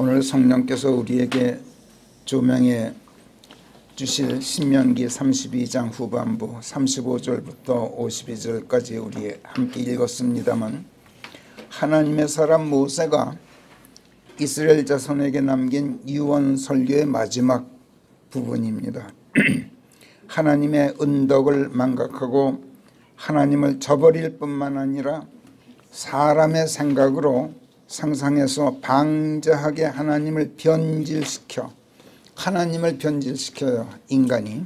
오늘 성령께서 우리에게 조명해 주실 신명기 32장 후반부 35절부터 52절까지 우리 함께 읽었습니다만, 하나님의 사람 모세가 이스라엘 자손에게 남긴 유언 설교의 마지막 부분입니다. 하나님의 은덕을 망각하고 하나님을 저버릴 뿐만 아니라 사람의 생각으로 상상해서 방자하게 하나님을 변질시켜요. 인간이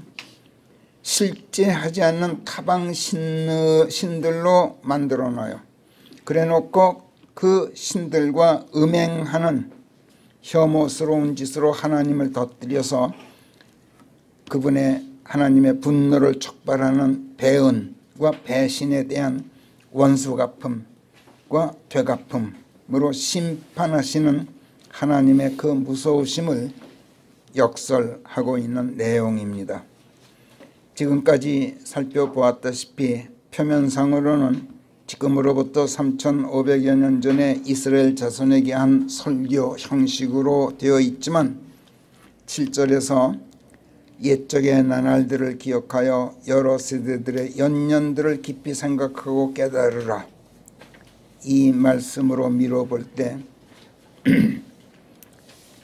실제 하지 않는 타방 신들로 만들어 놔요. 그래 놓고 그 신들과 음행하는 혐오스러운 짓으로 하나님을 덧들여서 그분의 하나님의 분노를 촉발하는 배은과 배신에 대한 원수갚음과 되갚음으로 심판하시는 하나님의 그 무서우심을 역설하고 있는 내용입니다. 지금까지 살펴보았다시피 표면상으로는 지금으로부터 3,500여 년 전에 이스라엘 자손에게 한 설교 형식으로 되어 있지만, 7절에서 옛적의 나날들을 기억하여 여러 세대들의 연년들을 깊이 생각하고 깨달으라, 이 말씀으로 미뤄볼 때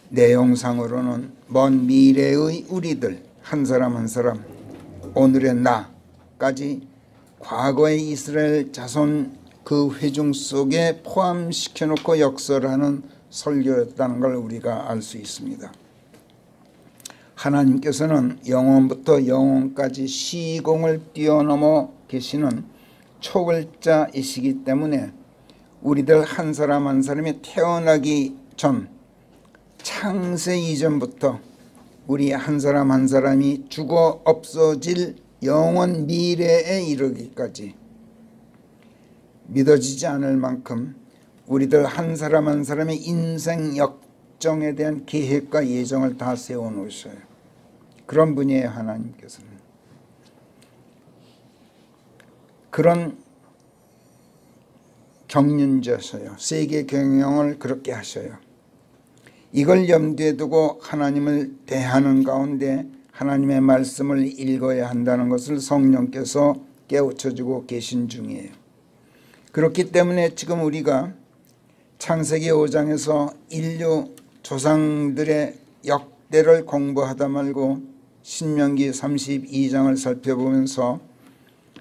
내용상으로는 먼 미래의 우리들 한 사람 한 사람, 오늘의 나까지 과거의 이스라엘 자손 그 회중 속에 포함시켜 놓고 역설하는 설교였다는 걸 우리가 알 수 있습니다. 하나님께서는 영원부터 영원까지 시공을 뛰어넘어 계시는 초월자이시기 때문에 우리들 한 사람 한 사람이 태어나기 전, 창세 이전부터 우리 한 사람 한 사람이 죽어 없어질 영원 미래에 이르기까지 믿어지지 않을 만큼 우리들 한 사람 한 사람의 인생 역정에 대한 계획과 예정을 다 세워놓으셔요. 그런 분이에요. 하나님께서는 그런 경륜자셔요. 세계 경영을 그렇게 하셔요. 이걸 염두에 두고 하나님을 대하는 가운데 하나님의 말씀을 읽어야 한다는 것을 성령께서 깨우쳐주고 계신 중이에요. 그렇기 때문에 지금 우리가 창세기 5장에서 인류 조상들의 역대를 공부하다 말고 신명기 32장을 살펴보면서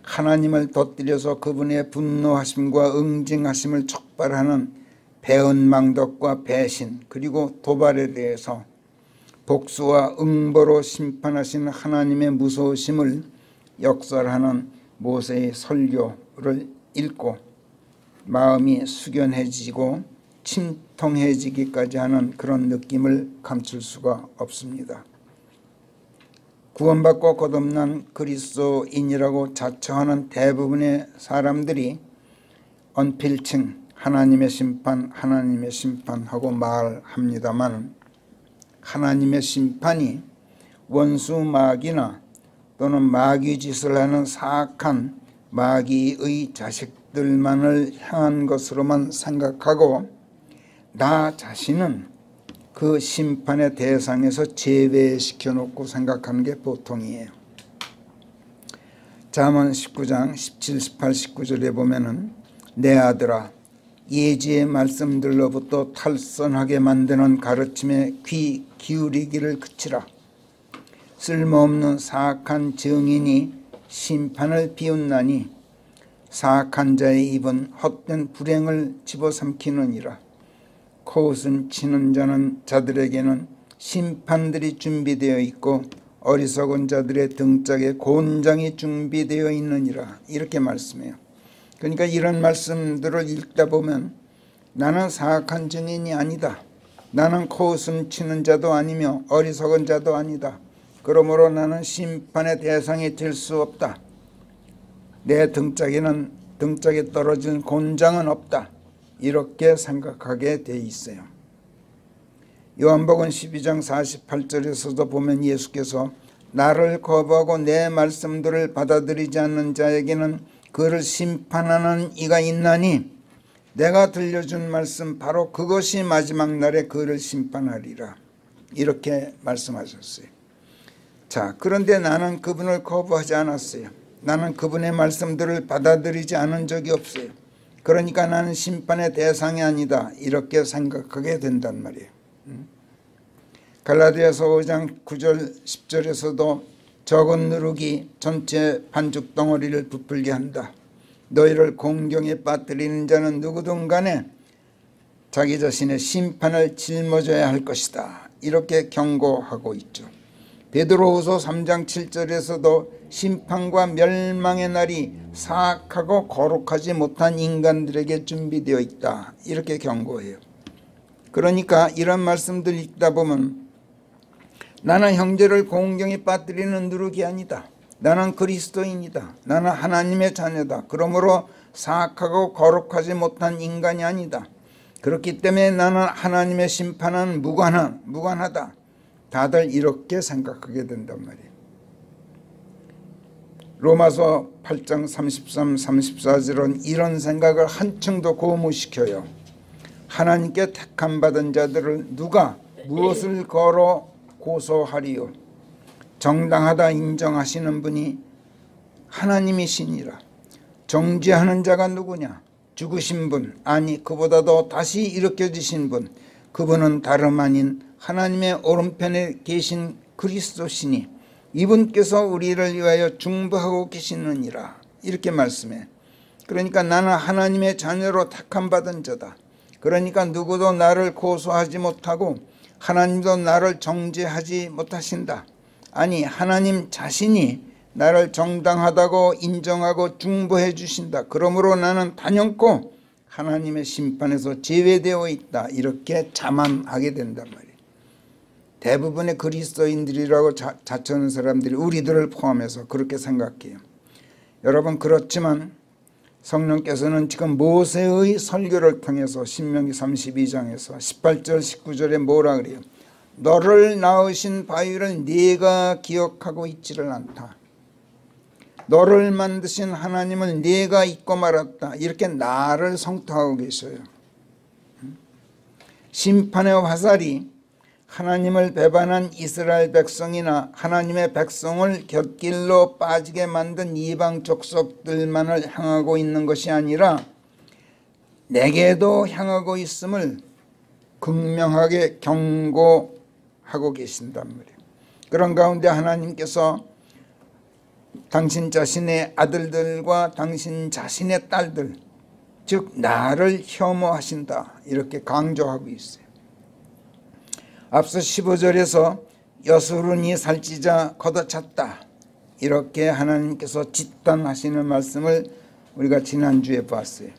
하나님을 덧들여서 그분의 분노하심과 응징하심을 촉발하는 배은망덕과 배신 그리고 도발에 대해서 복수와 응보로 심판하시는 하나님의 무서우심을 역설하는 모세의 설교를 읽고 마음이 숙연해지고 침통해지기까지 하는 그런 느낌을 감출 수가 없습니다. 구원받고 거듭난 그리스도인이라고 자처하는 대부분의 사람들이 언필칭 하나님의 심판 하고 말합니다만, 하나님의 심판이 원수 마귀나 또는 마귀 짓을 하는 사악한 마귀의 자식들만을 향한 것으로만 생각하고 나 자신은 그 심판의 대상에서 제외시켜 놓고 생각하는 게 보통이에요. 잠언 19장 17, 18, 19절에 보면은 내 아들아 예지의 말씀들로부터 탈선하게 만드는 가르침에 귀 기울이기를 그치라. 쓸모없는 사악한 증인이 심판을 비웃나니 사악한 자의 입은 헛된 불행을 집어삼키느니라. 코웃음 치는 자들에게는 심판들이 준비되어 있고 어리석은 자들의 등짝에 곤장이 준비되어 있느니라. 이렇게 말씀해요. 그러니까 이런 말씀들을 읽다 보면 나는 사악한 증인이 아니다. 나는 코웃음 치는 자도 아니며 어리석은 자도 아니다. 그러므로 나는 심판의 대상이 될 수 없다. 내 등짝에 떨어진 곤장은 없다. 이렇게 생각하게 돼 있어요. 요한복음 12장 48절에서도 보면 예수께서 나를 거부하고 내 말씀들을 받아들이지 않는 자에게는 그를 심판하는 이가 있나니 내가 들려준 말씀 바로 그것이 마지막 날에 그를 심판하리라. 이렇게 말씀하셨어요. 자, 그런데 나는 그분을 거부하지 않았어요. 나는 그분의 말씀들을 받아들이지 않은 적이 없어요. 그러니까 나는 심판의 대상이 아니다. 이렇게 생각하게 된단 말이에요. 갈라디아서 5장 9절 10절에서도 적은 누룩이 전체 반죽 덩어리를 부풀게 한다. 너희를 공경에 빠뜨리는 자는 누구든 간에 자기 자신의 심판을 짊어져야 할 것이다. 이렇게 경고하고 있죠. 베드로후서 3장 7절에서도 심판과 멸망의 날이 사악하고 거룩하지 못한 인간들에게 준비되어 있다. 이렇게 경고해요. 그러니까 이런 말씀들 읽다 보면 나는 형제를 공경에 빠뜨리는 누룩이 아니다. 나는 그리스도인이다. 나는 하나님의 자녀다. 그러므로 사악하고 거룩하지 못한 인간이 아니다. 그렇기 때문에 나는 하나님의 심판은 무관하다. 다들 이렇게 생각하게 된단 말이에요. 로마서 8장 33, 34절은 이런 생각을 한층 더 고무시켜요. 하나님께 택함받은 자들을 누가 무엇을 걸어 고소하리요. 정당하다 인정하시는 분이 하나님이시니라. 정죄하는 자가 누구냐? 죽으신 분, 아니 그보다도 다시 일으켜지신 분, 그분은 다름 아닌 하나님의 오른편에 계신 그리스도시니 이분께서 우리를 위하여 중보하고 계시느니라. 이렇게 말씀해. 그러니까 나는 하나님의 자녀로 택함받은 자다. 그러니까 누구도 나를 고소하지 못하고 하나님도 나를 정죄하지 못하신다. 아니 하나님 자신이 나를 정당하다고 인정하고 중보해 주신다. 그러므로 나는 단연코 하나님의 심판에서 제외되어 있다. 이렇게 자만하게 된단 말이에요. 대부분의 그리스도인들이라고 자처하는 사람들이 우리들을 포함해서 그렇게 생각해요. 여러분, 그렇지만 성령께서는 지금 모세의 설교를 통해서 신명기 32장에서 18절 19절에 뭐라 그래요? 너를 낳으신 바위를 네가 기억하고 있지를 않다. 너를 만드신 하나님을 네가 잊고 말았다. 이렇게 나를 성토하고 계셔요. 심판의 화살이 하나님을 배반한 이스라엘 백성이나 하나님의 백성을 곁길로 빠지게 만든 이방 족속들만을 향하고 있는 것이 아니라 내게도 향하고 있음을 극명하게 경고하고 계신단 말이에요. 그런 가운데 하나님께서 당신 자신의 아들들과 당신 자신의 딸들, 즉 나를 혐오하신다. 이렇게 강조하고 있어요. 앞서 15절에서 여수론이 살찌자 걷어찼다. 이렇게 하나님께서 진단하시는 말씀을 우리가 지난주에 봤어요.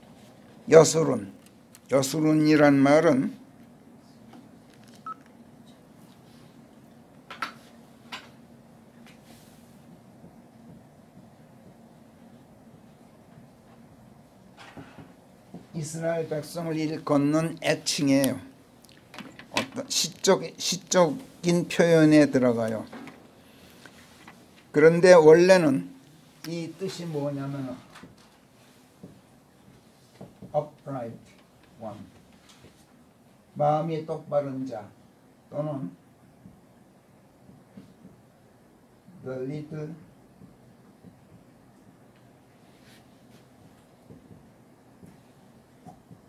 여수론이란 말은 이스라엘 백성을 일컫는 애칭이에요. 어떤 시적인 표현에 들어가요. 그런데 원래는 이 뜻이 뭐냐면 upright one, 마음이 똑바른 자, 또는 the little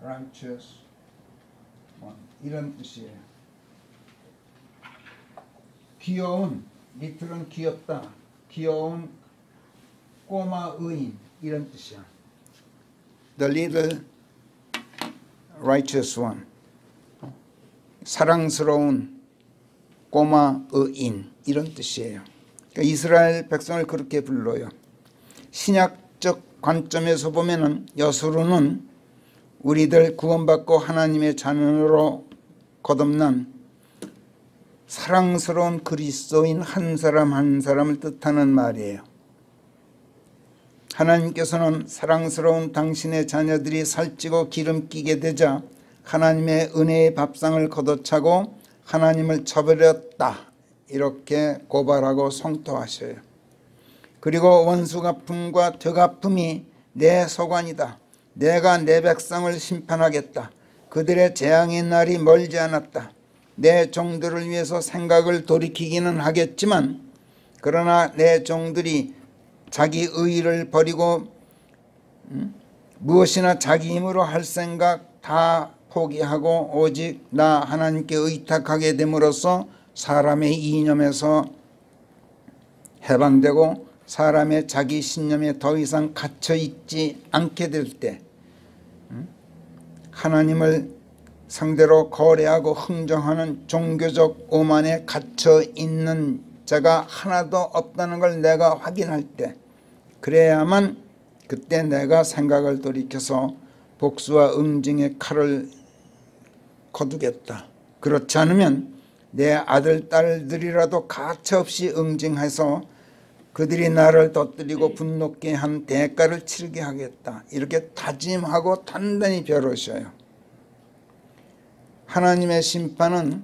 righteous one, 이런 뜻이에요. 귀여운, 리틀은 귀엽다, 귀여운 꼬마 의인, 이런 뜻이야. The little righteous one, 사랑스러운 꼬마 의인, 이런 뜻이에요. 그러니까 이스라엘 백성을 그렇게 불러요. 신약적 관점에서 보면은 여수로는 우리들 구원받고 하나님의 자녀로 거듭난 사랑스러운 그리스도인 한 사람 한 사람을 뜻하는 말이에요. 하나님께서는 사랑스러운 당신의 자녀들이 살찌고 기름기게 되자 하나님의 은혜의 밥상을 걷어차고 하나님을 저버렸다. 이렇게 고발하고 성토하셔요. 그리고 원수 갚음과 되갚음이 내 소관이다. 내가 내 백성을 심판하겠다. 그들의 재앙의 날이 멀지 않았다. 내 종들을 위해서 생각을 돌이키기는 하겠지만 그러나 내 종들이 자기 의의를 버리고 무엇이나 자기 힘으로 할 생각 다 포기하고 오직 나 하나님께 의탁하게 됨으로써 사람의 이념에서 해방되고 사람의 자기 신념에 더 이상 갇혀 있지 않게 될 때 하나님을 상대로 거래하고 흥정하는 종교적 오만에 갇혀 있는 자가 하나도 없다는 걸 내가 확인할 때 그래야만 그때 내가 생각을 돌이켜서 복수와 응징의 칼을 거두겠다. 그렇지 않으면 내 아들 딸들이라도 가차없이 응징해서 그들이 나를 터뜨리고 분노케 한 대가를 치르게 하겠다. 이렇게 다짐하고 단단히 벼르셔요. 하나님의 심판은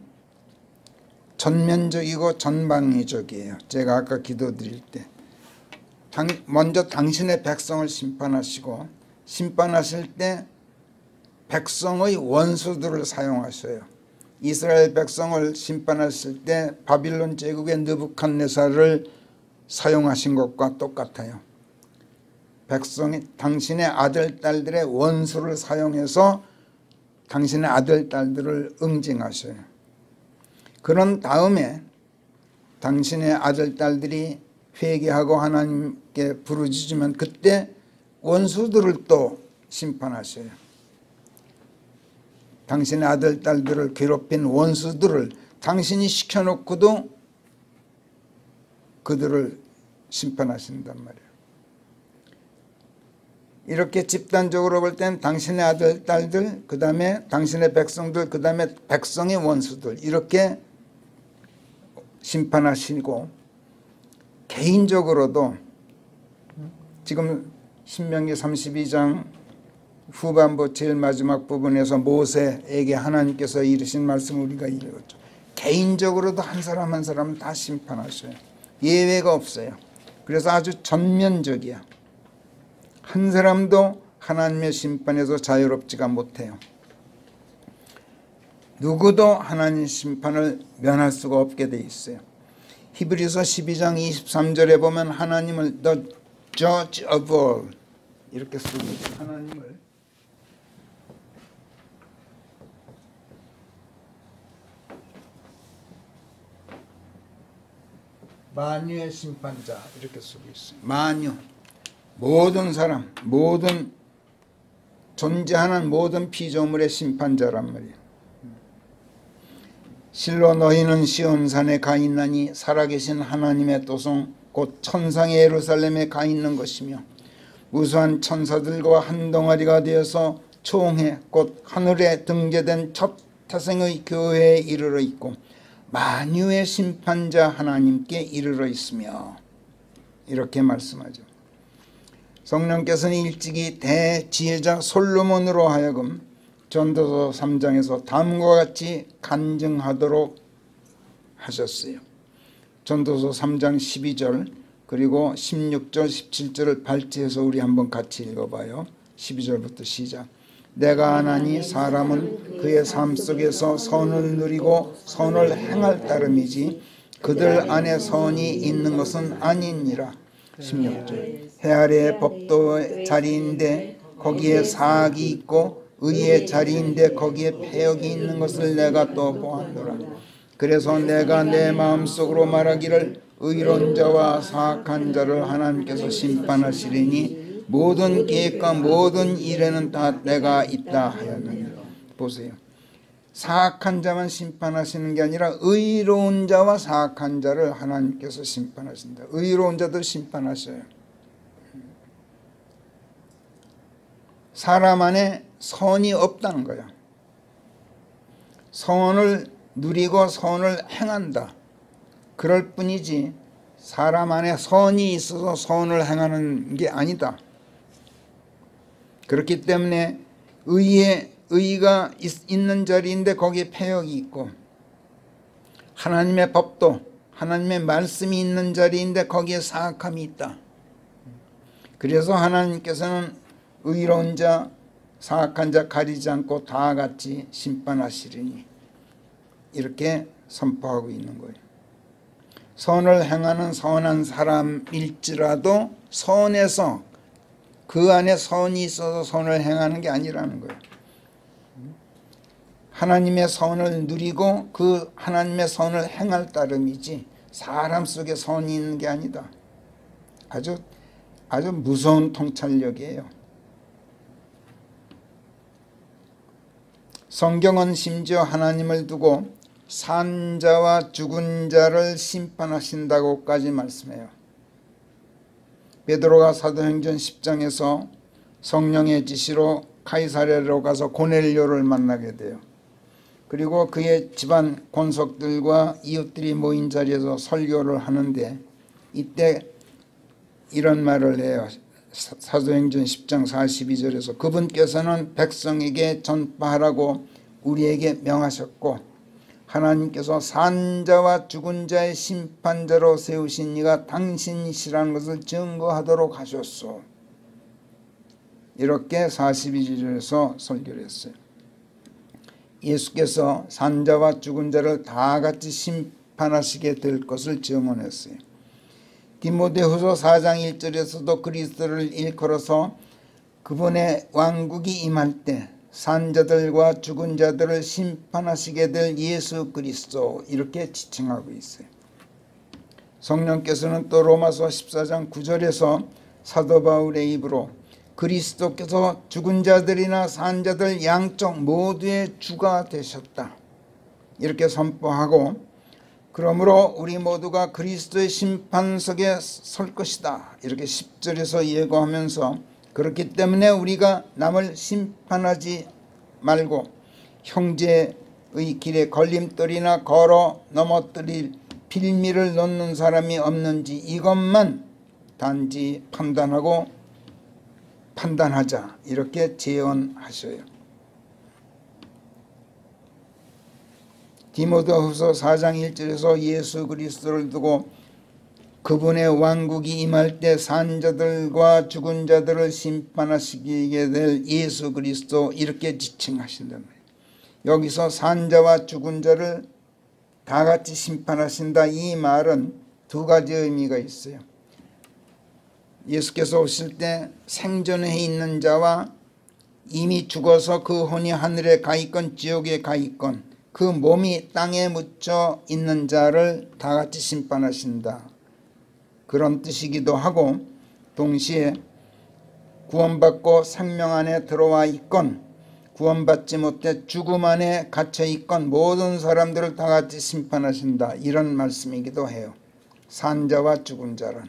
전면적이고 전방위적이에요. 제가 아까 기도드릴 때 먼저 당신의 백성을 심판하시고 심판하실 때 백성의 원수들을 사용하셔요. 이스라엘 백성을 심판하실 때 바빌론 제국의 느부갓네살을 사용하신 것과 똑같아요. 백성이 당신의 아들 딸들의 원수를 사용해서 당신의 아들 딸들을 응징하셔요. 그런 다음에 당신의 아들 딸들이 회개하고 하나님께 부르짖으면 그때 원수들을 또 심판하셔요. 당신의 아들 딸들을 괴롭힌 원수들을 당신이 시켜놓고도 그들을 심판하신단 말이에요. 이렇게 집단적으로 볼 때는 당신의 아들 딸들, 그 다음에 당신의 백성들, 그 다음에 백성의 원수들 이렇게 심판하시고 개인적으로도 지금 신명기 32장 후반부 제일 마지막 부분에서 모세에게 하나님께서 이르신 말씀을 우리가 읽었죠. 개인적으로도 한 사람 한 사람은 다 심판하셔요. 예외가 없어요. 그래서 아주 전면적이야. 한 사람도 하나님의 심판에서 자유롭지가 못해요. 누구도 하나님 심판을 면할 수가 없게 돼 있어요. 히브리서 12장 23절에 보면 하나님을 The Judge of all 이렇게 쓰고 있어요. 하나님을 만유의 심판자 이렇게 쓰고 있어요. 만유, 모든 사람, 모든 존재하는 모든 피조물의 심판자란 말이에요. 실로 너희는 시온산에 가 있나니 살아계신 하나님의 도성 곧 천상의 예루살렘에 가 있는 것이며 무수한 천사들과 한 덩어리가 되어서 총회 곧 하늘에 등재된 첫 태생의 교회에 이르러 있고 만유의 심판자 하나님께 이르러 있으며 이렇게 말씀하죠. 성령께서는 일찍이 대지혜자 솔로몬으로 하여금 전도서 3장에서 다음과 같이 간증하도록 하셨어요. 전도서 3장 12절 그리고 16절 17절을 발제해서 우리 한번 같이 읽어봐요. 12절부터 시작. 내가 아나니 사람은 그의 삶 속에서 선을 누리고 선을 행할 따름이지 그들 안에 선이 있는 것은 아니니라. 16절 해 아래의 법도의 자리인데 거기에 사악이 있고 의의 자리인데 거기에 패역이 있는 것을 내가 또 보았노라. 그래서 내가 내 마음속으로 말하기를 의로운 자와 사악한 자를 하나님께서 심판하시리니 모든 계획과 모든 일에는 다 때가 있다 하였느니라. 보세요. 사악한 자만 심판하시는 게 아니라 의로운 자와 사악한 자를 하나님께서 심판하신다. 의로운 자도 심판하셔요. 사람 안에 선이 없다는 거야. 선을 누리고 선을 행한다. 그럴 뿐이지 사람 안에 선이 있어서 선을 행하는 게 아니다. 그렇기 때문에 의가 있는 자리인데 거기에 패역이 있고 하나님의 법도 하나님의 말씀이 있는 자리인데 거기에 사악함이 있다. 그래서 하나님께서는 의로운 자, 사악한 자 가리지 않고 다 같이 심판하시리니 이렇게 선포하고 있는 거예요. 선을 행하는 선한 사람일지라도 선에서 그 안에 선이 있어서 선을 행하는 게 아니라는 거예요. 하나님의 선을 누리고 그 하나님의 선을 행할 따름이지 사람 속에 선이 있는 게 아니다. 아주 무서운 통찰력이에요. 성경은 심지어 하나님을 두고 산 자와 죽은 자를 심판하신다고까지 말씀해요. 베드로가 사도행전 10장에서 성령의 지시로 카이사랴로 가서 고넬료를 만나게 돼요. 그리고 그의 집안 권속들과 이웃들이 모인 자리에서 설교를 하는데 이때 이런 말을 해요. 사도행전 10장 42절에서 그분께서는 백성에게 전파하라고 우리에게 명하셨고 하나님께서 산자와 죽은 자의 심판자로 세우신 이가 당신이시라는 것을 증거하도록 하셨소. 이렇게 42절에서 설교를 했어요. 예수께서 산자와 죽은 자를 다 같이 심판하시게 될 것을 증언했어요. 디모데후서 4장 1절에서도 그리스도를 일컬어서 그분의 왕국이 임할 때 산자들과 죽은 자들을 심판하시게 될 예수 그리스도 이렇게 지칭하고 있어요. 성령께서는 또 로마서 14장 9절에서 사도 바울의 입으로 그리스도께서 죽은 자들이나 산자들 양쪽 모두의 주가 되셨다 이렇게 선포하고 그러므로 우리 모두가 그리스도의 심판석에 설 것이다 이렇게 10절에서 예고하면서 그렇기 때문에 우리가 남을 심판하지 말고 형제의 길에 걸림돌이나 걸어 넘어뜨릴 빌미를 놓는 사람이 없는지 이것만 단지 판단하자 이렇게 제언하셔요. 디모데후서 4장 1절에서 예수 그리스도를 두고 그분의 왕국이 임할 때 산자들과 죽은 자들을 심판하시게 될 예수 그리스도 이렇게 지칭하신단 말이에요. 여기서 산자와 죽은 자를 다 같이 심판하신다 이 말은 두 가지 의미가 있어요. 예수께서 오실 때 생전에 있는 자와 이미 죽어서 그 혼이 하늘에 가 있건 지옥에 가 있건 그 몸이 땅에 묻혀 있는 자를 다 같이 심판하신다. 그런 뜻이기도 하고 동시에 구원받고 생명 안에 들어와 있건 구원받지 못해 죽음 안에 갇혀 있건 모든 사람들을 다 같이 심판하신다 이런 말씀이기도 해요. 산자와 죽은 자는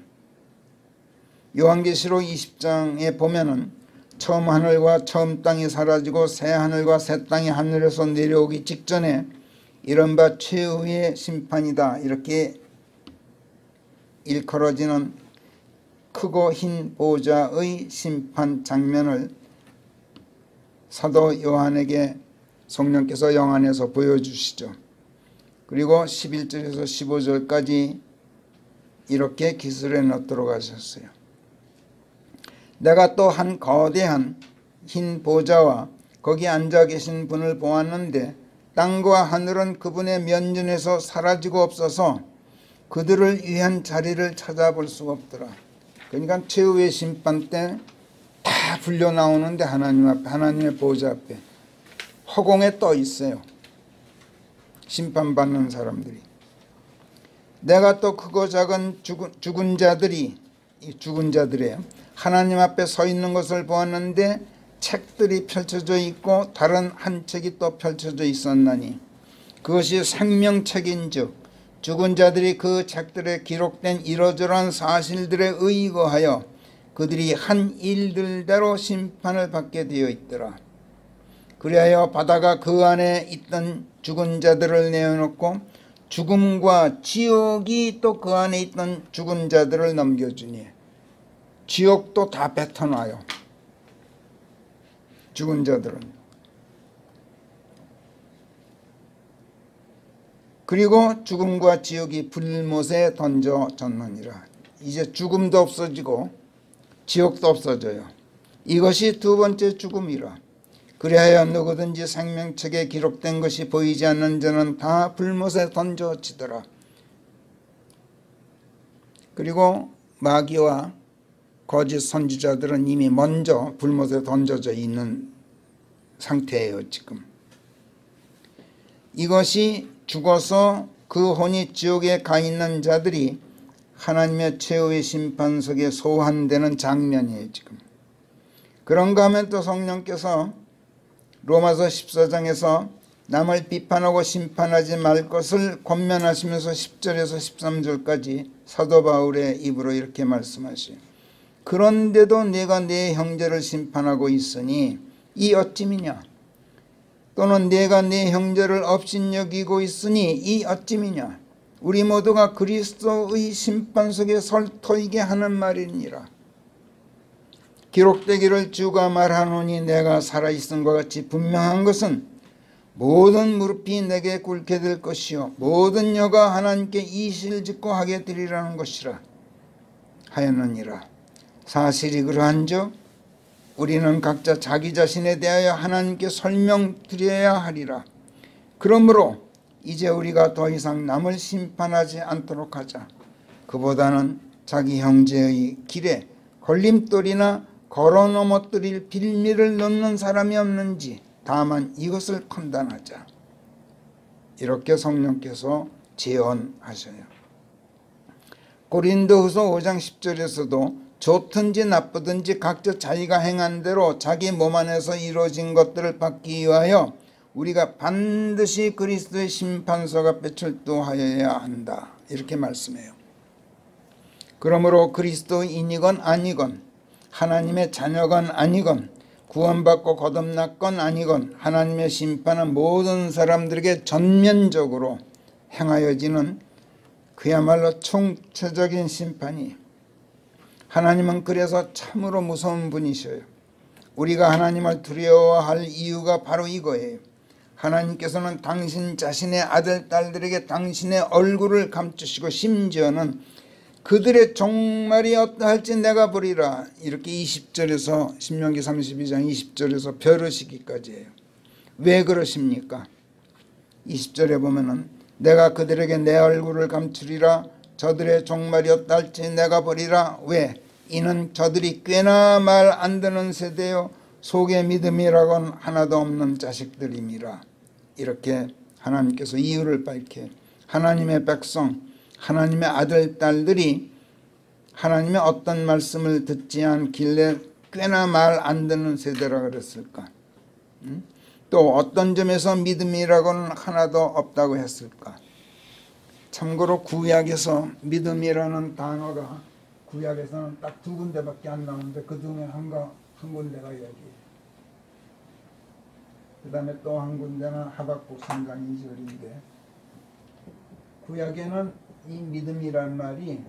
요한계시록 20장에 보면은 처음 하늘과 처음 땅이 사라지고 새 하늘과 새 땅이 하늘에서 내려오기 직전에 이른바 최후의 심판이다 이렇게 일컬어지는 크고 흰 보좌의 심판 장면을 사도 요한에게 성령께서 영안에서 보여주시죠. 그리고 11절에서 15절까지 이렇게 기술에 넣도록 하셨어요. 내가 또 한 거대한 흰 보좌와 거기 앉아 계신 분을 보았는데 땅과 하늘은 그분의 면전에서 사라지고 없어서 그들을 위한 자리를 찾아볼 수가 없더라. 그러니까 최후의 심판 때 다 불려 나오는데 하나님 앞에 하나님의 보좌 앞에 허공에 떠 있어요. 심판받는 사람들이. 내가 또 크고 작은 죽은 자들이에요. 하나님 앞에 서 있는 것을 보았는데 책들이 펼쳐져 있고 다른 한 책이 또 펼쳐져 있었나니 그것이 생명책인즉 죽은 자들이 그 책들에 기록된 이러저러한 사실들에 의거하여 그들이 한 일들대로 심판을 받게 되어 있더라. 그리하여 바다가 그 안에 있던 죽은 자들을 내어놓고 죽음과 지옥이 또 그 안에 있던 죽은 자들을 넘겨주니 지옥도 다 뱉어놔요. 죽은 자들은. 그리고 죽음과 지옥이 불못에 던져졌느니라. 이제 죽음도 없어지고 지옥도 없어져요. 이것이 두 번째 죽음이라. 그리하여 누구든지 생명책에 기록된 것이 보이지 않는 자는 다 불못에 던져지더라. 그리고 마귀와 거짓 선지자들은 이미 먼저 불못에 던져져 있는 상태예요. 지금 이것이 죽어서 그 혼이 지옥에 가 있는 자들이 하나님의 최후의 심판석에 소환되는 장면이에요. 지금 그런가 하면 또 성령께서 로마서 14장에서 남을 비판하고 심판하지 말 것을 권면하시면서 10절에서 13절까지 사도 바울의 입으로 이렇게 말씀하시요. 그런데도 내가 내 형제를 심판하고 있으니 이 어찌미냐? 또는 내가 내 형제를 업신여기고 있으니 이 어찌미냐? 우리 모두가 그리스도의 심판석에 설 터이게 하는 말이니라. 기록되기를 주가 말하노니 내가 살아있음과 같이 분명한 것은 모든 무릎이 내게 꿇게 될 것이요 모든 여가 하나님께 이실 짓고 하게 되리라는 것이라 하였느니라. 사실이 그러한즉 우리는 각자 자기 자신에 대하여 하나님께 설명드려야 하리라. 그러므로 이제 우리가 더 이상 남을 심판하지 않도록 하자. 그보다는 자기 형제의 길에 걸림돌이나 걸어 넘어뜨릴 빌미를 넣는 사람이 없는지 다만 이것을 판단하자. 이렇게 성령께서 제언하셔요. 고린도후서 5장 10절에서도 좋든지 나쁘든지 각자 자기가 행한 대로 자기 몸 안에서 이루어진 것들을 받기 위하여 우리가 반드시 그리스도의 심판석 앞에 출두하여야 한다. 이렇게 말씀해요. 그러므로 그리스도인이건 아니건 하나님의 자녀건 아니건 구원받고 거듭났건 아니건 하나님의 심판은 모든 사람들에게 전면적으로 행하여지는 그야말로 총체적인 심판이. 하나님은 그래서 참으로 무서운 분이셔요. 우리가 하나님을 두려워할 이유가 바로 이거예요. 하나님께서는 당신 자신의 아들, 딸들에게 당신의 얼굴을 감추시고 심지어는 그들의 종말이 어떠할지 내가 보리라. 이렇게 20절에서 신명기 32장 20절에서 벼르시기까지 해요. 왜 그러십니까? 20절에 보면은 내가 그들에게 내 얼굴을 감추리라. 저들의 종말이 어떠할지 내가 보리라. 왜? 이는 저들이 꽤나 말 안 듣는 세대요 속에 믿음이라곤 하나도 없는 자식들임이라. 이렇게 하나님께서 이유를 밝혀 하나님의 백성, 하나님의 아들, 딸들이 하나님의 어떤 말씀을 듣지 않길래 꽤나 말 안 듣는 세대라 그랬을까? 또 어떤 점에서 믿음이라고는 하나도 없다고 했을까? 참고로 구약에서 믿음이라는 단어가 구약에서는 딱 두 군데밖에 안 나오는데 그 중에 한 군데가 여기에요. 그 다음에 또 한 군데는 하박국 3장 2절인데 구약에는 이 믿음이란 말이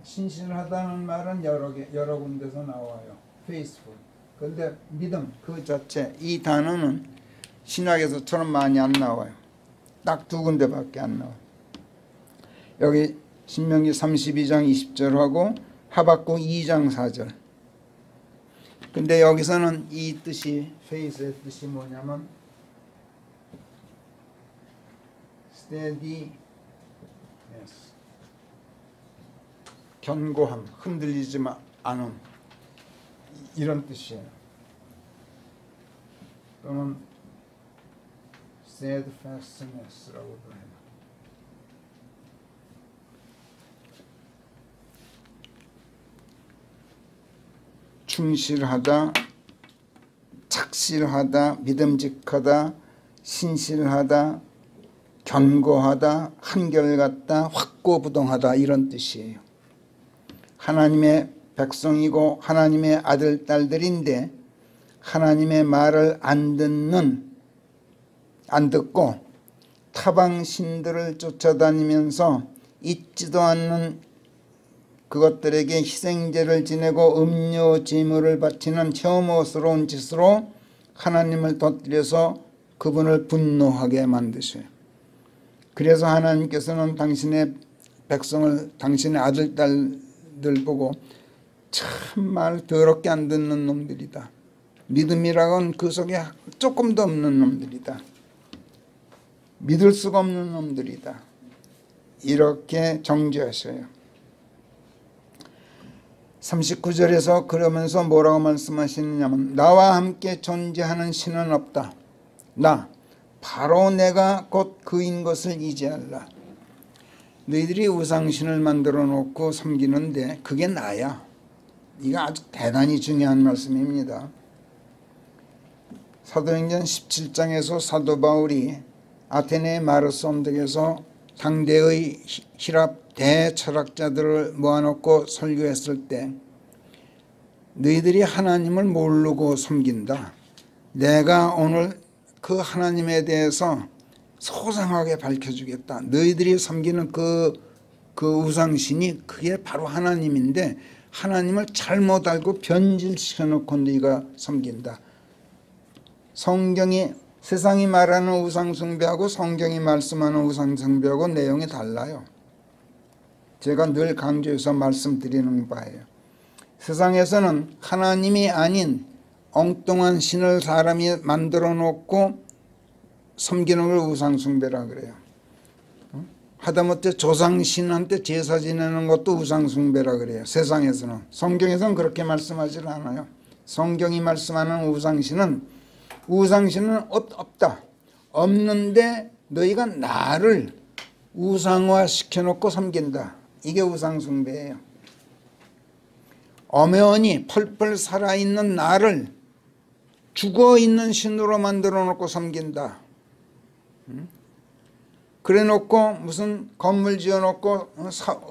신실하다는 말은 여러 군데서 나와요. faithful. 그런데 믿음 그 자체 이 단어는 신약에서처럼 많이 안 나와요. 딱 두 군데밖에 안 나와요. 여기 신명기 32장 20절하고 하박국 2장 4절. 근데 여기서는 이 뜻이 faith의 뜻이 뭐냐면 steadiness, 견고함, 흔들리지 않음 이런 뜻이에요. 또는 steadfastness라고도 해요. 충실하다, 착실하다, 믿음직하다, 신실하다, 견고하다, 한결같다, 확고부동하다 이런 뜻이에요. 하나님의 백성이고 하나님의 아들, 딸들인데 하나님의 말을 안 듣고 타방 신들을 쫓아다니면서 잊지도 않는 그것들에게 희생제를 지내고 음료 제물을 바치는 혐오스러운 짓으로 하나님을 터뜨려서 그분을 분노하게 만드셔요. 그래서 하나님께서는 당신의 백성을 당신의 아들, 딸들 보고 참말 더럽게 안 듣는 놈들이다. 믿음이라고는 그 속에 조금도 없는 놈들이다. 믿을 수가 없는 놈들이다. 이렇게 정죄하셔요. 39절에서 그러면서 뭐라고 말씀하시느냐면 나와 함께 존재하는 신은 없다. 나 바로 내가 곧 그인 것을 이제알라. 너희들이 우상신을 만들어 놓고 섬기는데 그게 나야. 이거 아주 대단히 중요한 말씀입니다. 사도행전 17장에서 사도 바울이 아테네 마르스 언덕에서 당대의 히랍 대철학자들을 모아놓고 설교했을 때 너희들이 하나님을 모르고 섬긴다. 내가 오늘 그 하나님에 대해서 소상하게 밝혀주겠다. 너희들이 섬기는 그 우상신이 그게 바로 하나님인데 하나님을 잘못 알고 변질시켜놓고 너희가 섬긴다. 성경이 세상이 말하는 우상숭배하고 성경이 말씀하는 우상숭배하고 내용이 달라요. 제가 늘 강조해서 말씀드리는 바예요. 세상에서는 하나님이 아닌 엉뚱한 신을 사람이 만들어 놓고 섬기는 걸 우상숭배라 그래요. 하다못해 조상신한테 제사 지내는 것도 우상숭배라 그래요. 세상에서는. 성경에서는 그렇게 말씀하지 않아요. 성경이 말씀하는 우상신은 없다. 없는데 너희가 나를 우상화시켜놓고 섬긴다. 이게 우상숭배예요. 엄연히 펄펄 살아있는 나를 죽어있는 신으로 만들어 놓고 섬긴다. 그래 놓고 무슨 건물 지어 놓고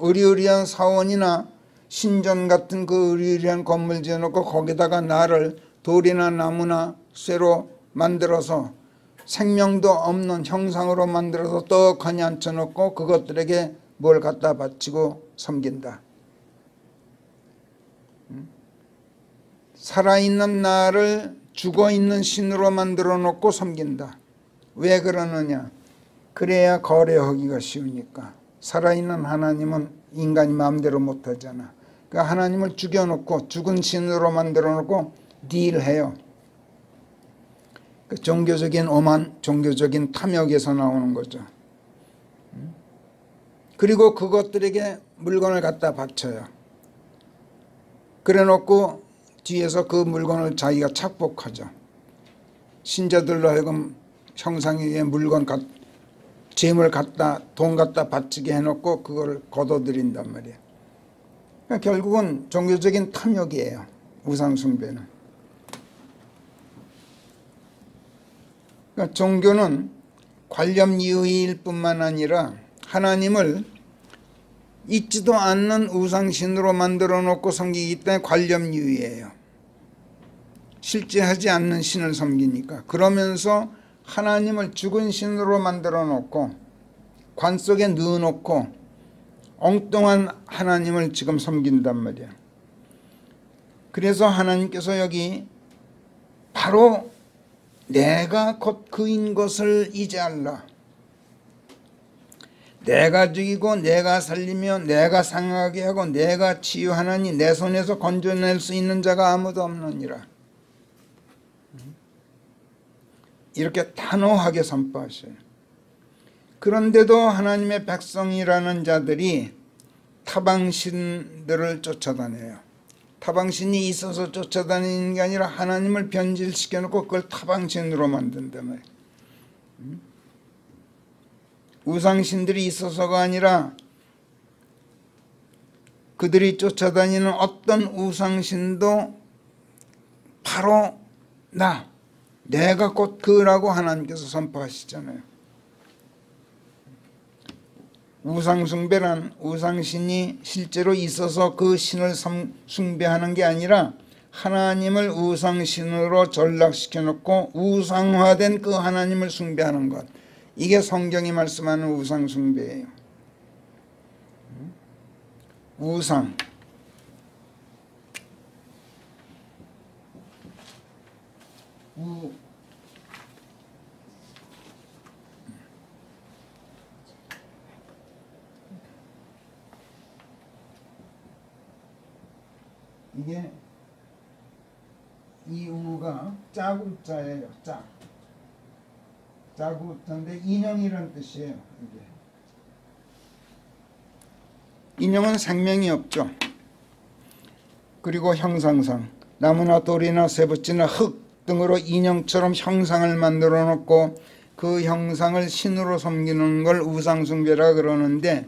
의리의리한 사원이나 신전 같은 그 의리의리한 건물 지어 놓고 거기다가 나를 돌이나 나무나 쇠로 만들어서 생명도 없는 형상으로 만들어서 떡하니 앉혀놓고 그것들에게 뭘 갖다 바치고 섬긴다. 살아있는 나를 죽어있는 신으로 만들어 놓고 섬긴다. 왜 그러느냐? 그래야 거래하기가 쉬우니까. 살아있는 하나님은 인간이 마음대로 못하잖아. 그러니까 하나님을 죽여놓고 죽은 신으로 만들어 놓고 딜해요. 그 종교적인 오만, 종교적인 탐욕에서 나오는 거죠. 그리고 그것들에게 물건을 갖다 바쳐요. 그래 놓고 뒤에서 그 물건을 자기가 착복하죠. 신자들로 하여금 형상에게 재물 갖다 돈 갖다 바치게 해놓고 그걸 거둬들인단 말이에요. 그러니까 결국은 종교적인 탐욕이에요. 우상숭배는. 그러니까 종교는 관념 이유일 뿐만 아니라 하나님을 있지도 않는 우상신으로 만들어 놓고 섬기기 때문에 관념 이유예요. 실제 하지 않는 신을 섬기니까. 그러면서 하나님을 죽은 신으로 만들어 놓고 관 속에 넣어놓고 엉뚱한 하나님을 지금 섬긴단 말이야. 그래서 하나님께서 여기 바로 내가 곧 그인 것을 이제 알라. 내가 죽이고 내가 살리며 내가 상하게 하고 내가 치유하나니 내 손에서 건져낼 수 있는 자가 아무도 없느니라. 이렇게 단호하게 선포하셔요. 그런데도 하나님의 백성이라는 자들이 타방신들을 쫓아다녀요. 타방신이 있어서 쫓아다니는 게 아니라 하나님을 변질시켜놓고 그걸 타방신으로 만든단 말이에요. 우상신들이 있어서가 아니라 그들이 쫓아다니는 어떤 우상신도 바로 내가 곧 그라고 하나님께서 선포하시잖아요. 우상숭배란 우상신이 실제로 있어서 그 신을 숭배하는 게 아니라 하나님을 우상신으로 전락시켜 놓고 우상화된 그 하나님을 숭배하는 것. 이게 성경이 말씀하는 우상숭배예요. 우상. 이게 이 우가 짜구자예요. 짜구자인데 인형이란 뜻이에요. 이게. 인형은 생명이 없죠. 그리고 형상상 나무나 돌이나 쇠붙이나 흙 등으로 인형처럼 형상을 만들어 놓고 그 형상을 신으로 섬기는 걸 우상숭배라 그러는데,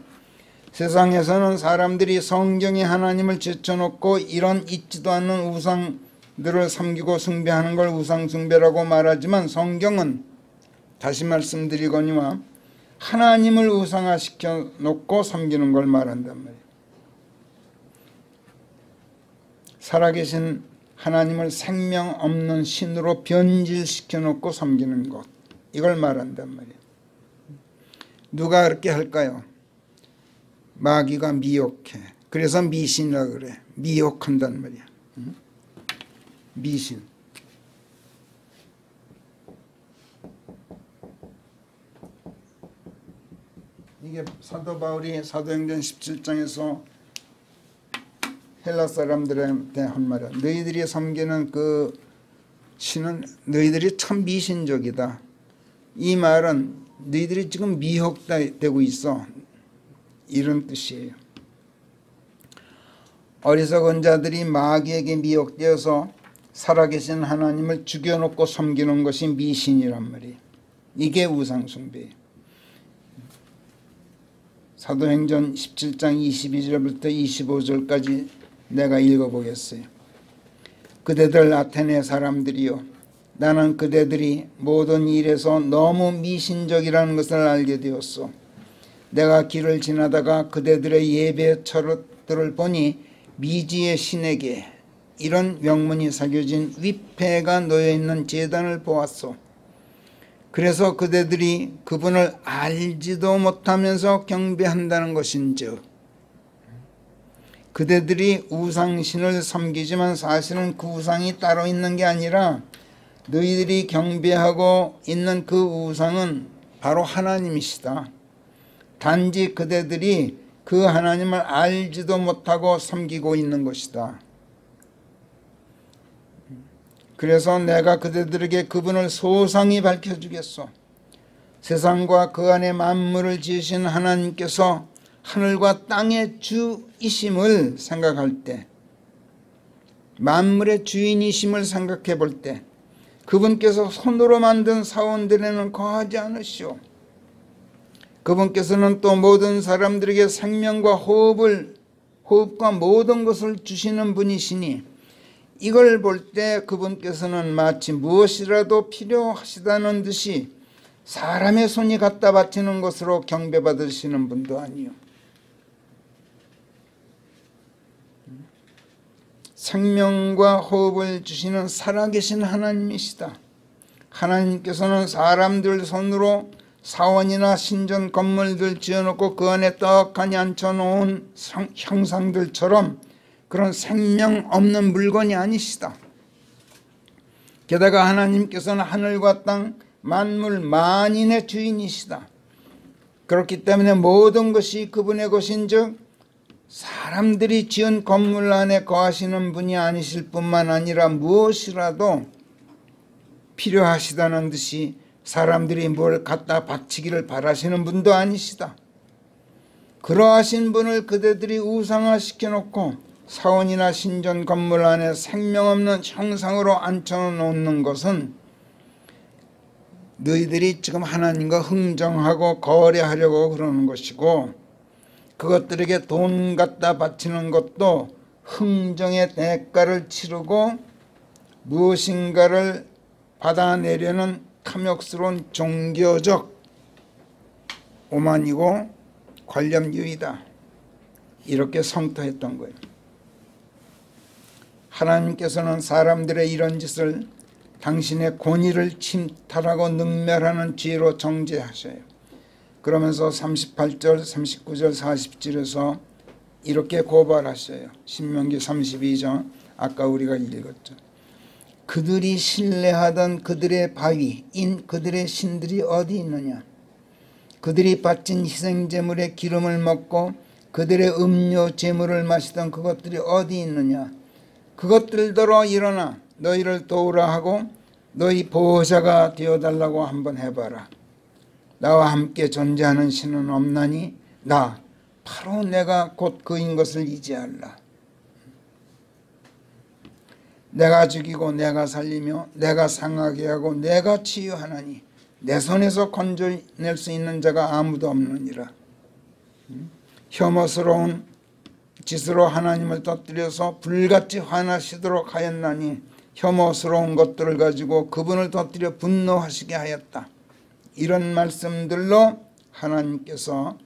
세상에서는 사람들이 성경에 하나님을 제쳐놓고 이런 있지도 않는 우상들을 섬기고 숭배하는 걸 우상숭배라고 말하지만, 성경은 다시 말씀드리거니와 하나님을 우상화시켜 놓고 섬기는 걸 말한단 말이에요. 살아계신 하나님을 생명 없는 신으로 변질시켜 놓고 섬기는 것, 이걸 말한단 말이에요. 누가 그렇게 할까요? 마귀가 미혹해. 그래서 미신이라 그래. 미혹한단 말이야. 미신. 이게 사도 바울이 사도행전 17장에서 헬라 사람들한테 한 말이야. 너희들이 섬기는 그 신은 너희들이 참 미신적이다. 이 말은 너희들이 지금 미혹되고 있어, 이런 뜻이에요. 어리석은 자들이 마귀에게 미혹되어서 살아계신 하나님을 죽여놓고 섬기는 것이 미신이란 말이에요. 이게 우상숭배예요. 사도행전 17장 22절부터 25절까지 내가 읽어보겠어요. 그대들 아테네 사람들이요, 나는 그대들이 모든 일에서 너무 미신적이라는 것을 알게 되었소. 내가 길을 지나다가 그대들의 예배 처릇들을 보니 미지의 신에게 이런 명문이 새겨진 위패가 놓여있는 제단을 보았소. 그래서 그대들이 그분을 알지도 못하면서 경배한다는 것인즉, 그대들이 우상신을 섬기지만 사실은 그 우상이 따로 있는 게 아니라 너희들이 경배하고 있는 그 우상은 바로 하나님이시다. 단지 그대들이 그 하나님을 알지도 못하고 섬기고 있는 것이다. 그래서 내가 그대들에게 그분을 소상히 밝혀주겠소. 세상과 그 안에 만물을 지으신 하나님께서 하늘과 땅의 주이심을 생각할 때, 만물의 주인이심을 생각해 볼 때, 그분께서 손으로 만든 사원들에는 거하지 않으시오. 그분께서는 또 모든 사람들에게 생명과 호흡과 모든 것을 주시는 분이시니, 이걸 볼 때 그분께서는 마치 무엇이라도 필요하시다는 듯이 사람의 손이 갖다 바치는 것으로 경배받으시는 분도 아니요, 생명과 호흡을 주시는 살아계신 하나님이시다. 하나님께서는 사람들 손으로 사원이나 신전 건물들 지어놓고 그 안에 떡하니 앉혀놓은 형상들처럼 그런 생명 없는 물건이 아니시다. 게다가 하나님께서는 하늘과 땅 만물 만인의 주인이시다. 그렇기 때문에 모든 것이 그분의 것인즉 사람들이 지은 건물 안에 거하시는 분이 아니실 뿐만 아니라 무엇이라도 필요하시다는 듯이 사람들이 뭘 갖다 바치기를 바라시는 분도 아니시다. 그러하신 분을 그대들이 우상화시켜 놓고 사원이나 신전 건물 안에 생명 없는 형상으로 앉혀놓는 것은 너희들이 지금 하나님과 흥정하고 거래하려고 그러는 것이고, 그것들에게 돈 갖다 바치는 것도 흥정의 대가를 치르고 무엇인가를 받아내려는 탐욕스러운 종교적 오만이고 관념유의다, 이렇게 성토했던 거예요. 하나님께서는 사람들의 이런 짓을 당신의 권위를 침탈하고 능멸하는 죄로 정죄하셔요. 그러면서 38절, 39절, 40절에서 이렇게 고발하셔요. 신명기 32장, 아까 우리가 읽었죠. 그들이 신뢰하던 그들의 바위인 그들의 신들이 어디 있느냐? 그들이 바친 희생제물의 기름을 먹고 그들의 음료 제물을 마시던 그것들이 어디 있느냐? 그것들더러 일어나 너희를 도우라 하고 너희 보호자가 되어달라고 한번 해봐라. 나와 함께 존재하는 신은 없나니 나 바로 내가 곧 그인 것을 이제하라. 내가 죽이고 내가 살리며 내가 상하게 하고 내가 치유하나니 내 손에서 건져낼 수 있는 자가 아무도 없느니라. 혐오스러운 짓으로 하나님을 터뜨려서 불같이 화나시도록 하였나니 혐오스러운 것들을 가지고 그분을 터뜨려 분노하시게 하였다. 이런 말씀들로 하나님께서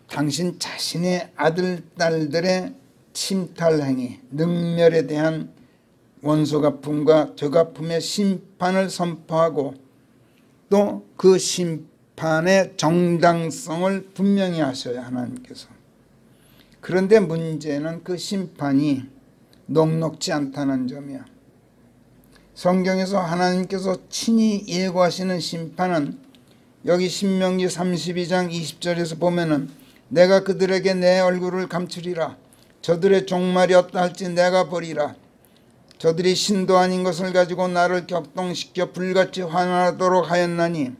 당신 자신의 아들, 딸들의 침탈행위, 능멸에 대한 원수갚음과 되갚음의 심판을 선포하고 또 그 심판의 정당성을 분명히 하셔요, 하나님께서. 그런데 문제는 그 심판이 녹록지 않다는 점이야. 성경에서 하나님께서 친히 예고하시는 심판은 여기 신명기 32장 20절에서 보면은 내가 그들에게 내 얼굴을 감추리라. 저들의 종말이 어떠할지 내가 보리라. 저들이 신도 아닌 것을 가지고 나를 격동시켜 불같이 화나도록 하였나니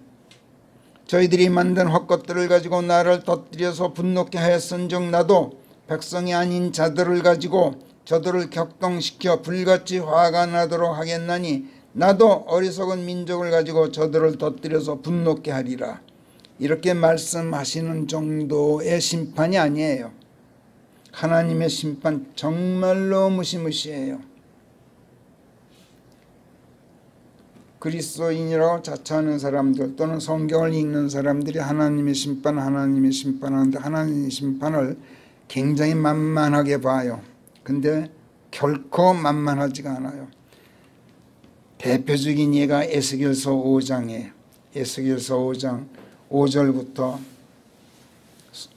저희들이 만든 헛것들을 가지고 나를 터뜨려서 분노케 하였은즉 나도 백성이 아닌 자들을 가지고 저들을 격동시켜 불같이 화가 나도록 하겠나니 나도 어리석은 민족을 가지고 저들을 터뜨려서 분노케 하리라. 이렇게 말씀하시는 정도의 심판이 아니에요. 하나님의 심판 정말로 무시무시해요. 그리스도인이라고 자처하는 사람들 또는 성경을 읽는 사람들이 하나님의 심판 하는데 하나님의 심판을 굉장히 만만하게 봐요. 근데 결코 만만하지가 않아요. 대표적인 예가 에스겔서 5장이에요. 에스겔서 5장 5절부터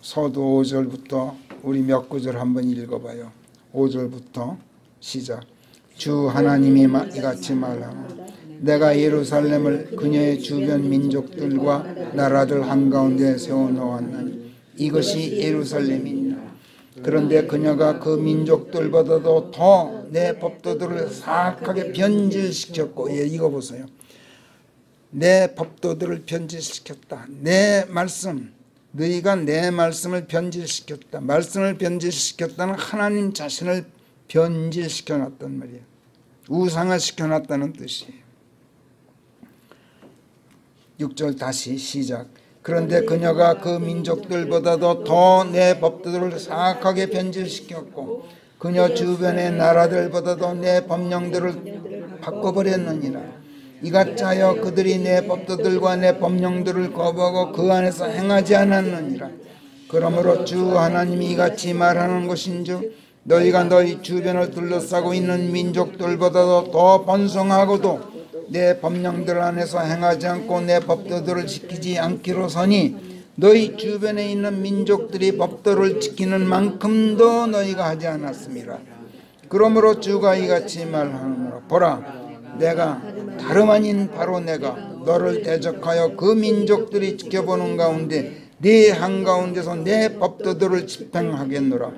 서두 5절부터 우리 몇 구절 한번 읽어봐요. 5절부터 시작. 주 하나님이 이같이 말하노 내가 예루살렘을 그녀의 주변 민족들과 나라들 한가운데 세워놓았나니 이것이 예루살렘이니라. 그런데 그녀가 그 민족들보다도 더 내 법도들을 사악하게 변질시켰고, 이거 보세요. 내 법도들을 변질시켰다. 내 말씀, 너희가 내 말씀을 변질시켰다. 말씀을 변질시켰다는 하나님 자신을 변질시켜놨단 말이에요. 우상화시켜놨다는 뜻이에요. 6절 다시 시작. 그런데 그녀가 그 민족들보다도 더 내 법도들을 사악하게 변질시켰고 그녀 주변의 나라들보다도 내 법령들을 바꿔버렸느니라. 이같이 하여 그들이 내 법도들과 내 법령들을 거부하고 그 안에서 행하지 않았느니라. 그러므로 주 하나님이 이같이 말하는 것인즉 너희가 너희 주변을 둘러싸고 있는 민족들보다도 더 번성하고도 내 법령들 안에서 행하지 않고 내 법도들을 지키지 않기로서니 너희 주변에 있는 민족들이 법도를 지키는 만큼도 너희가 하지 않았습니다. 그러므로 주가 이같이 말하노라. 보라, 내가 다름 아닌 바로 내가 너를 대적하여 그 민족들이 지켜보는 가운데 네 한가운데서 내 법도들을 집행하겠노라.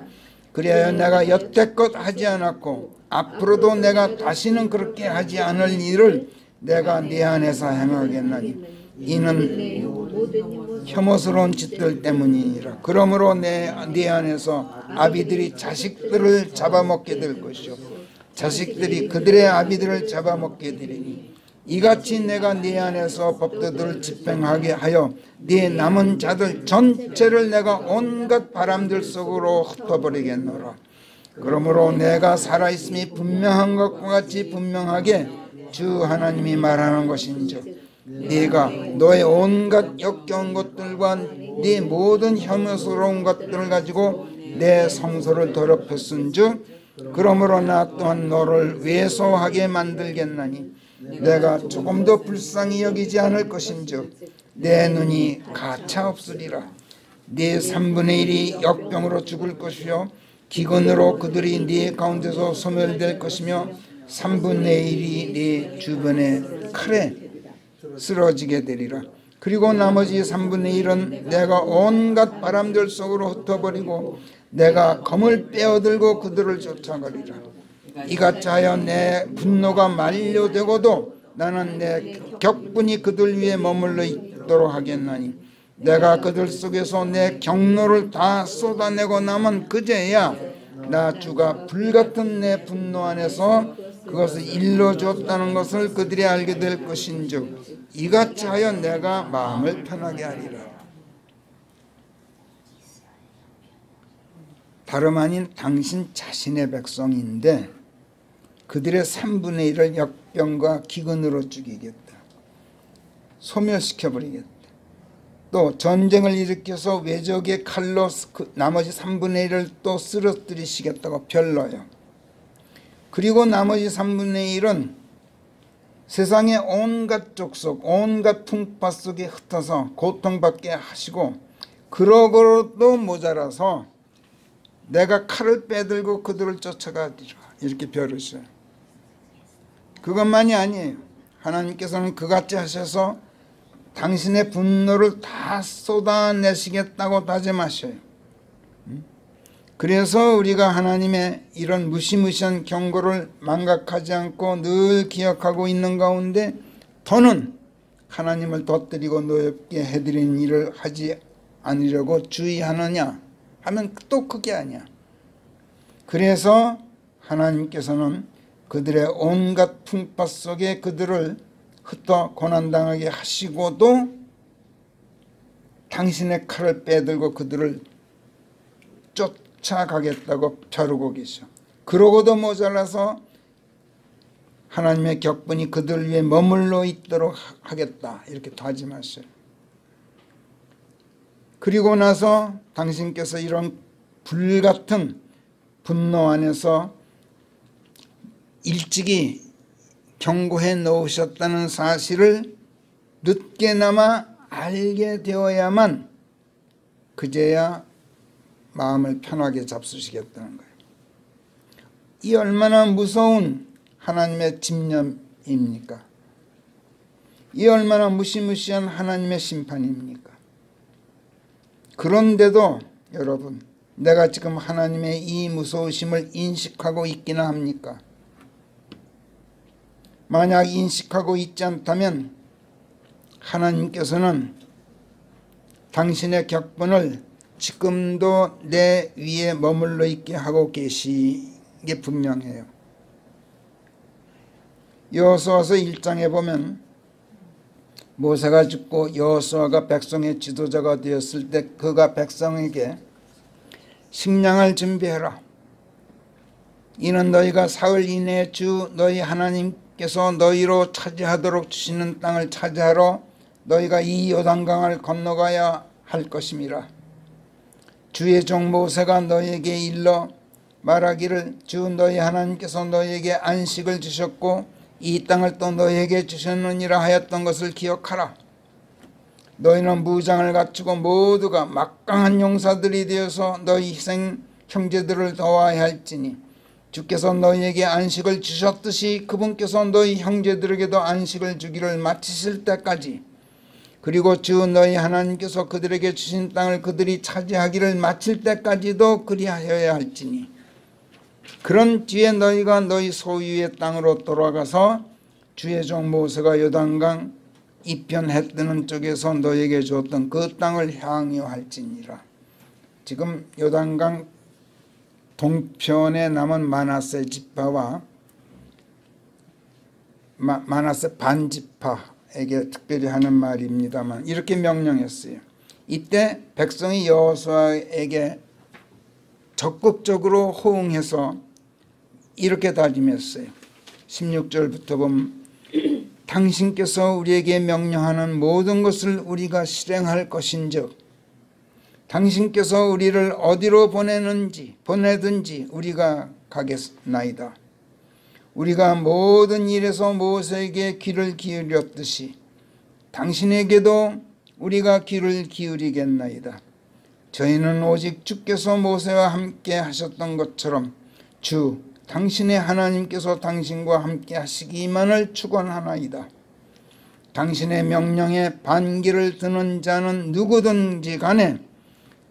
그리하여 내가 여태껏 하지 않았고 앞으로도 내가 다시는 그렇게 하지 않을 일을 내가 네 안에서 행하겠나니 이는 혐오스러운 짓들 때문이니라. 그러므로 네 안에서 아비들이 자식들을 잡아먹게 될 것이요 자식들이 그들의 아비들을 잡아먹게 되리니 이같이 내가 네 안에서 법도들을 집행하게 하여 네 남은 자들 전체를 내가 온갖 바람들 속으로 흩어버리겠노라. 그러므로 내가 살아있음이 분명한 것과 같이 분명하게 주 하나님이 말하는 것인즉 네가 너의 온갖 역겨운 것들과 네 모든 혐오스러운 것들을 가지고 내 성소를 더럽혔은즉 그러므로 나 또한 너를 왜소하게 만들겠나니 내가 조금도 불쌍히 여기지 않을 것인즉 내 눈이 가차없으리라. 네 3분의 1이 역병으로 죽을 것이요 기근으로 그들이 네 가운데서 소멸될 것이며 3분의 1이 네 주변에 칼에 쓰러지게 되리라. 그리고 나머지 3분의 1은 내가 온갖 바람들 속으로 흩어버리고 내가 검을 빼어들고 그들을 쫓아가리라. 이같이 하여 내 분노가 만료되고도 나는 내 격분이 그들 위에 머물러 있도록 하겠나니 내가 그들 속에서 내 경노를 다 쏟아내고 나면 그제야 나 주가 불같은 내 분노 안에서 그것을 일러주었다는 것을 그들이 알게 될 것인즉 이같이 하여 내가 마음을 편하게 하리라. 다름 아닌 당신 자신의 백성인데 그들의 3분의 1을 역병과 기근으로 죽이겠다. 소멸시켜버리겠다. 또 전쟁을 일으켜서 외적의 칼로 나머지 3분의 1을 또 쓰러뜨리시겠다고 별로요. 그리고 나머지 3분의 1은 세상의 온갖 족속, 온갖 풍파 속에 흩어서 고통받게 하시고 그러고도 모자라서 내가 칼을 빼들고 그들을 쫓아가리라. 이렇게 벼르셔요. 그것만이 아니에요. 하나님께서는 그같이 하셔서 당신의 분노를 다 쏟아내시겠다고 다짐하셔요. 그래서 우리가 하나님의 이런 무시무시한 경고를 망각하지 않고 늘 기억하고 있는 가운데 더는 하나님을 덧드리고 노엽게 해드린 일을 하지 않으려고 주의하느냐 하면 또 그게 아니야. 그래서 하나님께서는 그들의 온갖 풍파 속에 그들을 흩어 고난당하게 하시고도 당신의 칼을 빼들고 그들을 쫓아가겠다고 벼르고 계셔. 그러고도 모자라서 하나님의 격분이 그들 위에 머물러 있도록 하겠다 이렇게 다짐하셔요. 그리고 나서 당신께서 이런 불같은 분노 안에서 일찍이 경고해 놓으셨다는 사실을 늦게나마 알게 되어야만 그제야 마음을 편하게 잡수시겠다는 거예요. 이 얼마나 무서운 하나님의 집념입니까? 이 얼마나 무시무시한 하나님의 심판입니까? 그런데도 여러분, 내가 지금 하나님의 이 무서우심을 인식하고 있기나 합니까? 만약 인식하고 있지 않다면 하나님께서는 당신의 격분을 지금도 내 위에 머물러 있게 하고 계시게 분명해요. 여호수아서 1장에 보면 모세가 죽고 여호수아가 백성의 지도자가 되었을 때 그가 백성에게 식량을 준비해라. 이는 너희가 사흘 이내에 주 너희 하나님께서 너희로 차지하도록 주시는 땅을 차지하러 너희가 이 요단강을 건너가야 할 것임이라. 주의 종 모세가 너희에게 일러 말하기를 주 너희 하나님께서 너희에게 안식을 주셨고 이 땅을 또 너희에게 주셨느니라 하였던 것을 기억하라. 너희는 무장을 갖추고 모두가 막강한 용사들이 되어서 너희 희생 형제들을 도와야 할지니 주께서 너희에게 안식을 주셨듯이 그분께서 너희 형제들에게도 안식을 주기를 마치실 때까지 그리고 주 너희 하나님께서 그들에게 주신 땅을 그들이 차지하기를 마칠 때까지도 그리하여야 할지니 그런 뒤에 너희가 너희 소유의 땅으로 돌아가서 주의 종 모세가 요단강 이편 해 뜨는 쪽에서 너희에게 주었던 그 땅을 향유 할지니라. 지금 요단강 동편에 남은 므낫세 지파와 므낫세 반지파에게 특별히 하는 말입니다만 이렇게 명령했어요. 이때 백성이 여호수아에게 적극적으로 호응해서 이렇게 다짐했어요. 16절부터 보면 당신께서 우리에게 명령하는 모든 것을 우리가 실행할 것인즉 당신께서 우리를 어디로 보내든지 우리가 가겠나이다. 우리가 모든 일에서 모세에게 귀를 기울였듯이 당신에게도 우리가 귀를 기울이겠나이다. 저희는 오직 주께서 모세와 함께 하셨던 것처럼 주 당신의 하나님께서 당신과 함께 하시기만을 축원하나이다. 당신의 명령에 반기를 드는 자는 누구든지 간에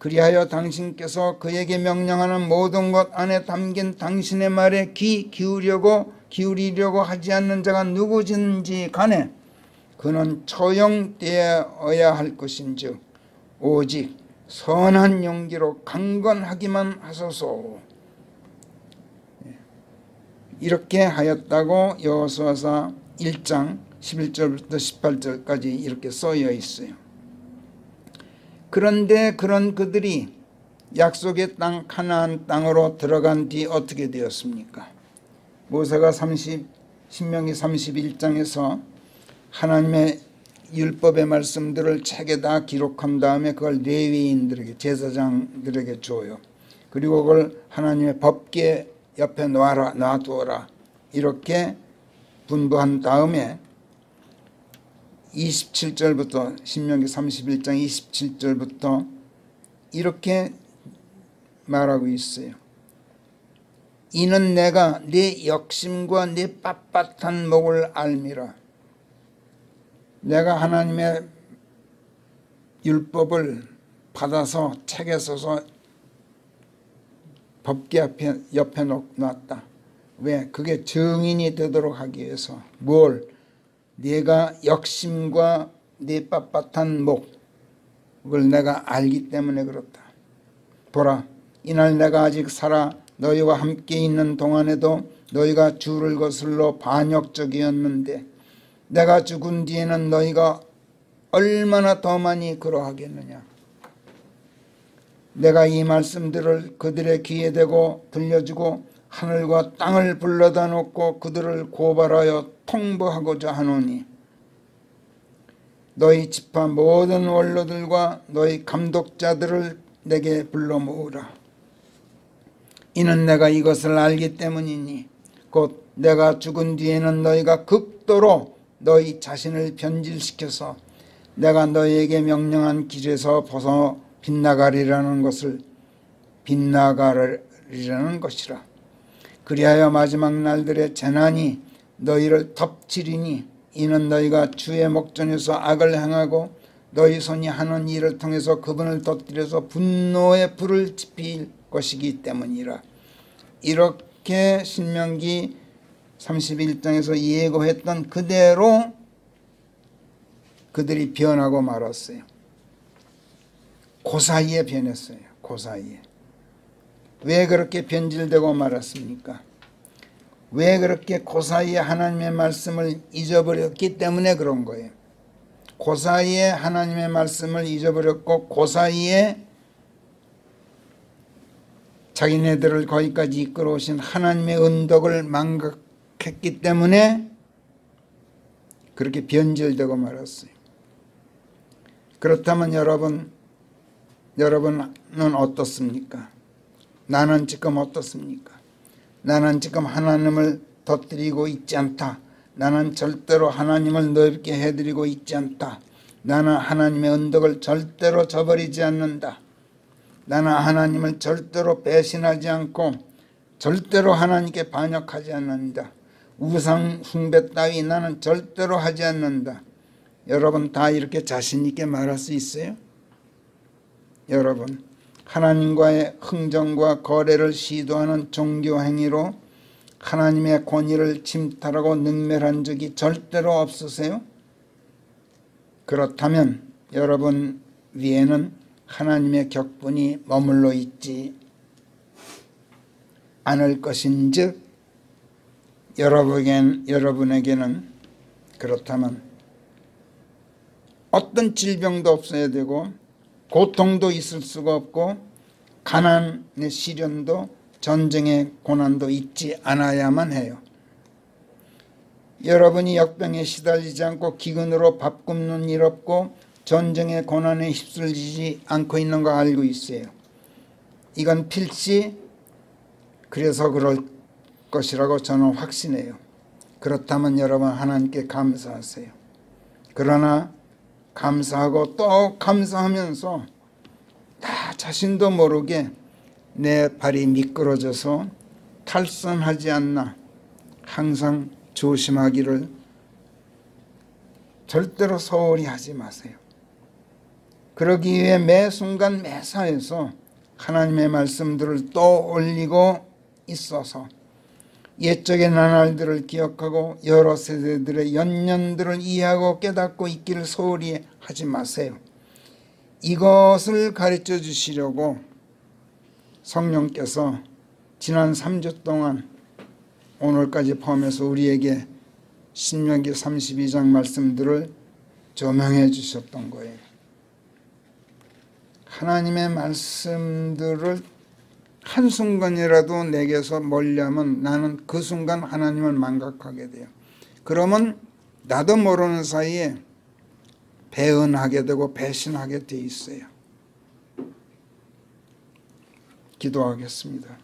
그리하여 당신께서 그에게 명령하는 모든 것 안에 담긴 당신의 말에 귀 기울이려고 하지 않는 자가 누구든지 간에 그는 처형되어야 할 것인즉 오직 선한 용기로 강건하기만 하소서. 이렇게 하였다고 여호수아서 1장 11절부터 18절까지 이렇게 써여 있어요. 그런데 그런 그들이 약속의 땅 가나안 땅으로 들어간 뒤 어떻게 되었습니까? 모세가 신명기 31장에서 하나님의 율법의 말씀들을 책에다 기록한 다음에 그걸 레위인들에게 제사장들에게 줘요. 그리고 그걸 하나님의 법궤 옆에 놔두어라 이렇게 분부한 다음에 27절부터 신명기 31장 27절부터 이렇게 말하고 있어요. 이는 내가 네 욕심과 네 빳빳한 목을 알미라. 내가 하나님의 율법을 받아서 책에 써서 법궤 옆에 놨다. 왜? 그게 증인이 되도록 하기 위해서. 뭘? 네가 욕심과 네 빳빳한 목을 내가 알기 때문에 그렇다. 보라, 이날 내가 아직 살아 너희와 함께 있는 동안에도 너희가 주를 거슬러 반역적이었는데 내가 죽은 뒤에는 너희가 얼마나 더 많이 그러하겠느냐. 내가 이 말씀들을 그들의 귀에 대고 들려주고 하늘과 땅을 불러다 놓고 그들을 고발하여 통보하고자 하노니 너희 지파 모든 원로들과 너희 감독자들을 내게 불러 모으라. 이는 내가 이것을 알기 때문이니 곧 내가 죽은 뒤에는 너희가 극도로 너희 자신을 변질시켜서 내가 너희에게 명령한 길에서 벗어 빗나가리라는 것이라. 그리하여 마지막 날들의 재난이 너희를 덮치리니 이는 너희가 주의 목전에서 악을 행하고 너희 손이 하는 일을 통해서 그분을 터뜨려서 분노의 불을 지필 것이기 때문이라. 이렇게 신명기 31장에서 예고했던 그대로 그들이 변하고 말았어요. 그 사이에 변했어요. 그 사이에. 왜 그렇게 변질되고 말았습니까? 왜 그렇게 그 사이에 하나님의 말씀을 잊어버렸기 때문에 그런 거예요. 그 사이에 하나님의 말씀을 잊어버렸고 그 사이에 자기네들을 거기까지 이끌어오신 하나님의 은덕을 망각했기 때문에 그렇게 변질되고 말았어요. 그렇다면 여러분은 어떻습니까? 나는 지금 어떻습니까? 나는 지금 하나님을 터뜨리고 있지 않다. 나는 절대로 하나님을 넓게 해드리고 있지 않다. 나는 하나님의 은덕을 절대로 저버리지 않는다. 나는 하나님을 절대로 배신하지 않고 절대로 하나님께 반역하지 않는다. 우상 숭배 따위 나는 절대로 하지 않는다. 여러분 다 이렇게 자신 있게 말할 수 있어요? 여러분 하나님과의 흥정과 거래를 시도하는 종교 행위로 하나님의 권위를 침탈하고 능멸한 적이 절대로 없으세요? 그렇다면 여러분 위에는 하나님의 격분이 머물러 있지 않을 것인즉 여러분에게는 그렇다면 어떤 질병도 없어야 되고 고통도 있을 수가 없고 가난의 시련도 전쟁의 고난도 있지 않아야만 해요. 여러분이 역병에 시달리지 않고 기근으로 밥 굶는 일 없고 전쟁의 고난에 휩쓸리지 않고 있는 거 알고 있어요. 이건 필시 그래서 그럴 것이라고 저는 확신해요. 그렇다면 여러분 하나님께 감사하세요. 그러나 감사하고 또 감사하면서 나 자신도 모르게 내 발이 미끄러져서 탈선하지 않나 항상 조심하기를 절대로 소홀히 하지 마세요. 그러기 위해 매 순간 매사에서 하나님의 말씀들을 떠올리고 있어서 옛적의 나날들을 기억하고 여러 세대들의 연년들을 이해하고 깨닫고 있기를 소홀히 하지 마세요. 이것을 가르쳐 주시려고 성령께서 지난 3주 동안 오늘까지 포함해서 우리에게 신명기 32장 말씀들을 조명해 주셨던 거예요. 하나님의 말씀들을 한순간이라도 내게서 멀리하면 나는 그 순간 하나님을 망각하게 돼요. 그러면 나도 모르는 사이에 배은하게 되고 배신하게 돼 있어요. 기도하겠습니다.